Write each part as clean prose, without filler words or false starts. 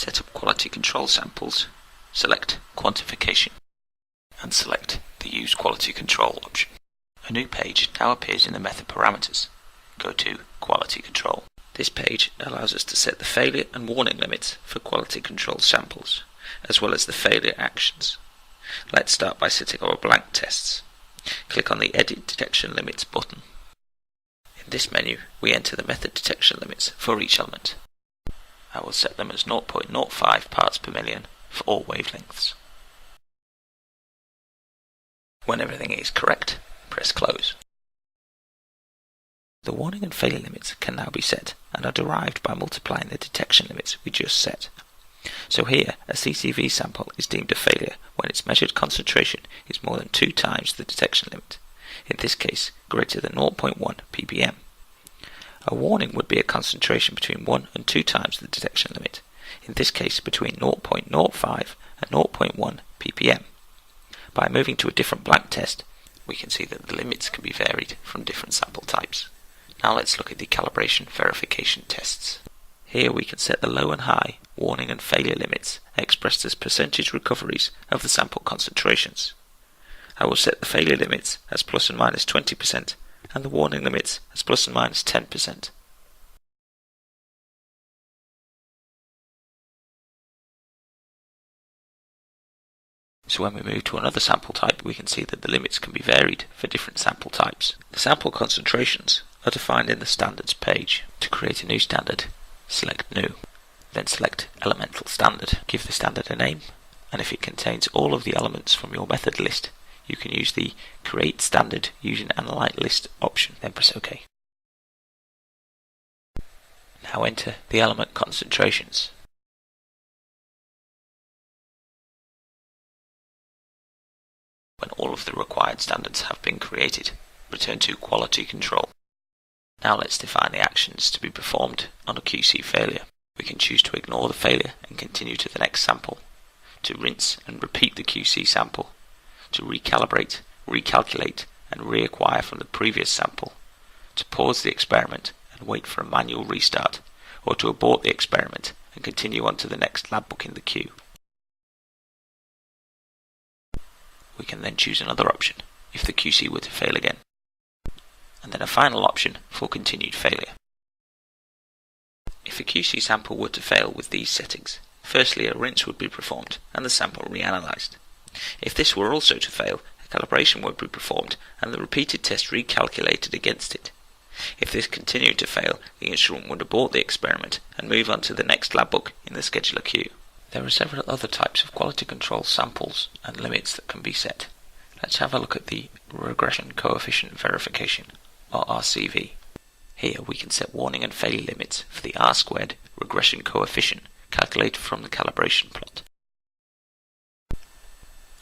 set up quality control samples, select Quantification, and select the Use Quality Control option. A new page now appears in the method parameters. Go to Quality Control. This page allows us to set the failure and warning limits for quality control samples, as well as the failure actions. Let's start by setting our blank tests. Click on the Edit Detection Limits button. In this menu, we enter the method detection limits for each element. I will set them as 0.05 parts per million for all wavelengths. When everything is correct, press Close. The warning and failure limits can now be set and are derived by multiplying the detection limits we just set. So here, a CCV sample is deemed a failure when its measured concentration is more than 2 times the detection limit, in this case greater than 0.1 ppm. A warning would be a concentration between 1 and 2 times the detection limit, in this case between 0.05 and 0.1 ppm. By moving to a different blank test, we can see that the limits can be varied from different sample types. Now let's look at the calibration verification tests. Here we can set the low and high warning and failure limits expressed as percentage recoveries of the sample concentrations. I will set the failure limits as plus and minus 20% and the warning limits as plus and minus 10%. So when we move to another sample type, we can see that the limits can be varied for different sample types. The sample concentrations are defined in the Standards page. To create a new standard, select New, then select Elemental Standard. Give the standard a name, and if it contains all of the elements from your method list, you can use the Create Standard using Analyte List option, then press OK. Now enter the element concentrations. When all of the required standards have been created, return to Quality Control. Now let's define the actions to be performed on a QC failure. We can choose to ignore the failure and continue to the next sample, to rinse and repeat the QC sample, to recalibrate, recalculate and reacquire from the previous sample, to pause the experiment and wait for a manual restart, or to abort the experiment and continue on to the next lab book in the queue. We can then choose another option if the QC were to fail again, and then a final option for continued failure. If a QC sample were to fail with these settings, firstly a rinse would be performed and the sample reanalyzed. If this were also to fail, a calibration would be performed and the repeated test recalculated against it. If this continued to fail, the instrument would abort the experiment and move on to the next lab book in the scheduler queue. There are several other types of quality control samples and limits that can be set. Let's have a look at the regression coefficient verification, or RCV. Here we can set warning and failure limits for the R-squared regression coefficient calculated from the calibration plot.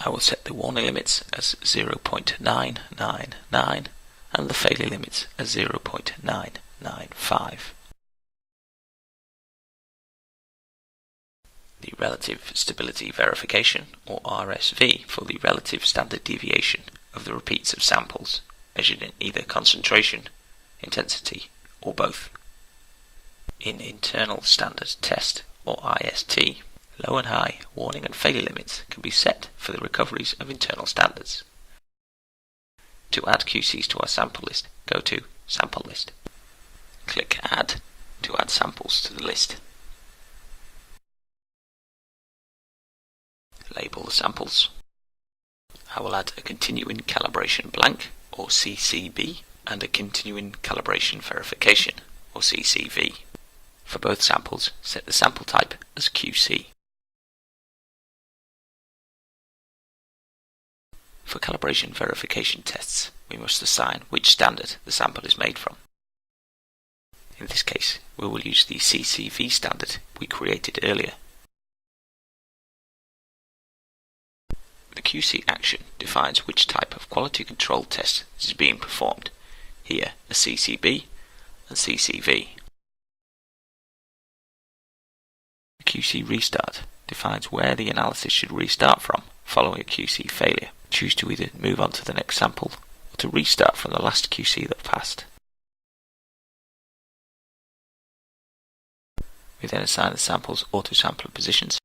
I will set the warning limits as 0.999 and the failure limits as 0.995. The relative stability verification, or RSV, for the relative standard deviation of the repeats of samples, measured in either concentration, intensity, or both. In internal standard test, or IST, low and high warning and failure limits can be set for the recoveries of internal standards. To add QCs to our sample list, go to Sample List. Click Add to add samples to the list. Label the samples. I will add a continuing calibration blank, or CCB, and a continuing calibration verification, or CCV. For both samples, set the sample type as QC. For calibration verification tests, we must assign which standard the sample is made from. In this case, we will use the CCV standard we created earlier. The QC action defines which type of quality control test is being performed, here a CCB and CCV. The QC restart defines where the analysis should restart from following a QC failure. Choose to either move on to the next sample or to restart from the last QC that passed. We then assign the sample's auto-sampler positions.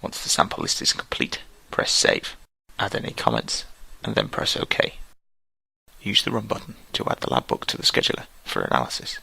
Once the sample list is complete, press Save, add any comments, and then press OK. Use the Run button to add the lab book to the scheduler for analysis.